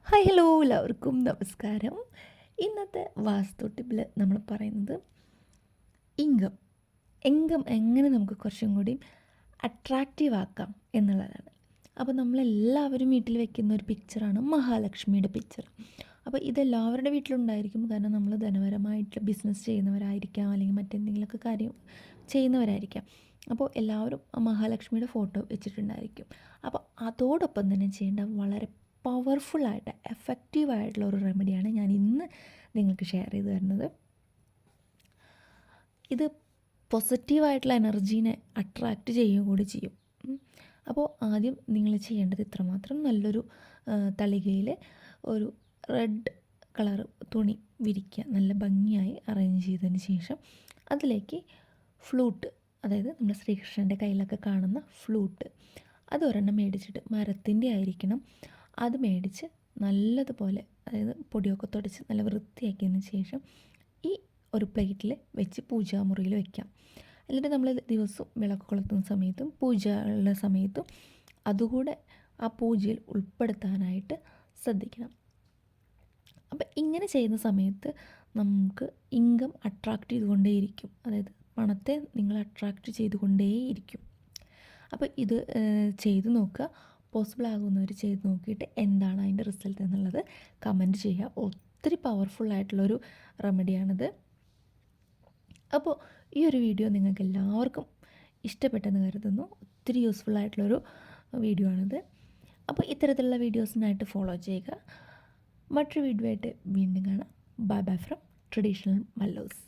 Hi hello എല്ലാവർക്കും നമസ്കാരം. ഇന്നത്തെ വാസ്തു ടിപ്പിൽ നമ്മൾ പറയുന്നത് ഇൻകം ഇൻകം എങ്ങനെ നമുക്ക് കുറച്ചും കൂടി അട്രാക്റ്റീവ് ആക്കാം എന്നുള്ളതാണ്. അപ്പോൾ നമ്മളെല്ലാവരും വീട്ടിൽ വെക്കുന്ന ഒരു പിക്ചറാണ് മഹാലക്ഷ്മിയുടെ പിക്ചർ. അപ്പോൾ ഇതെല്ലാവരുടെ വീട്ടിലുണ്ടായിരിക്കും. കാരണം നമ്മൾ ധനപരമായിട്ട് ബിസിനസ് ചെയ്യുന്നവരായിരിക്കാം, അല്ലെങ്കിൽ മറ്റെന്തെങ്കിലുമൊക്കെ കാര്യം ചെയ്യുന്നവരായിരിക്കാം. അപ്പോൾ എല്ലാവരും മഹാലക്ഷ്മിയുടെ ഫോട്ടോ വെച്ചിട്ടുണ്ടായിരിക്കും. അപ്പോൾ അതോടൊപ്പം തന്നെ ചെയ്യേണ്ട വളരെ പവർഫുള്ളായിട്ട് എഫക്റ്റീവായിട്ടുള്ള ഒരു റെമഡിയാണ് ഞാൻ ഇന്ന് നിങ്ങൾക്ക് ഷെയർ ചെയ്ത് തരുന്നത്. ഇത് പോസിറ്റീവായിട്ടുള്ള എനർജീനെ അട്രാക്റ്റ് ചെയ്യുക കൂടി ചെയ്യും. അപ്പോൾ ആദ്യം നിങ്ങൾ ചെയ്യേണ്ടത് ഇത്രമാത്രം: നല്ലൊരു തളികയിൽ ഒരു റെഡ് കളർ തുണി വിരിക്കുക, നല്ല ഭംഗിയായി അറേഞ്ച് ചെയ്തതിന് ശേഷം അതിലേക്ക് ഫ്ലൂട്ട്, അതായത് നമ്മുടെ ശ്രീകൃഷ്ണൻ്റെ കയ്യിലൊക്കെ കാണുന്ന ഫ്ലൂട്ട്, അതൊരെണ്ണം മേടിച്ചിട്ട്, മരത്തിൻ്റെ ആയിരിക്കണം, അത് മേടിച്ച് നല്ലതുപോലെ, അതായത് പൊടിയൊക്കെ തുടച്ച് നല്ല വൃത്തിയാക്കിയതിന് ശേഷം ഈ ഒരു പ്ലേറ്റിൽ വെച്ച് പൂജാമുറിയിൽ വയ്ക്കാം. എന്നിട്ട് നമ്മൾ ദിവസവും വിളക്ക് കൊളുത്തുന്ന സമയത്തും പൂജയുള്ള സമയത്തും അതുകൂടെ ആ പൂജയിൽ ഉൾപ്പെടുത്താനായിട്ട് ശ്രദ്ധിക്കണം. അപ്പം ഇങ്ങനെ ചെയ്യുന്ന സമയത്ത് നമുക്ക് ഇൻകം അട്രാക്റ്റ് ചെയ്തുകൊണ്ടേയിരിക്കും, അതായത് പണത്തെ നിങ്ങൾ അട്രാക്റ്റ് ചെയ്തുകൊണ്ടേയിരിക്കും. അപ്പോൾ ഇത് ചെയ്ത് നോക്കുക. പോസിബിൾ ആകുന്നവർ ചെയ്ത് നോക്കിയിട്ട് എന്താണ് അതിൻ്റെ റിസൾട്ട് എന്നുള്ളത് കമൻറ്റ് ചെയ്യുക. ഒത്തിരി പവർഫുള്ളായിട്ടുള്ളൊരു റെമഡിയാണിത്. അപ്പോൾ ഈ ഒരു വീഡിയോ നിങ്ങൾക്ക് എല്ലാവർക്കും ഇഷ്ടപ്പെട്ടെന്ന് കരുതുന്നു. ഒത്തിരി യൂസ്ഫുൾ ആയിട്ടുള്ളൊരു വീഡിയോ ആണിത്. അപ്പോൾ ഇത്തരത്തിലുള്ള വീഡിയോസിനായിട്ട് ഫോളോ ചെയ്യുക. മറ്റൊരു വീഡിയോ ആയിട്ട് വീണ്ടും കാണാം. Bye bye from traditional മല്ലോസ്.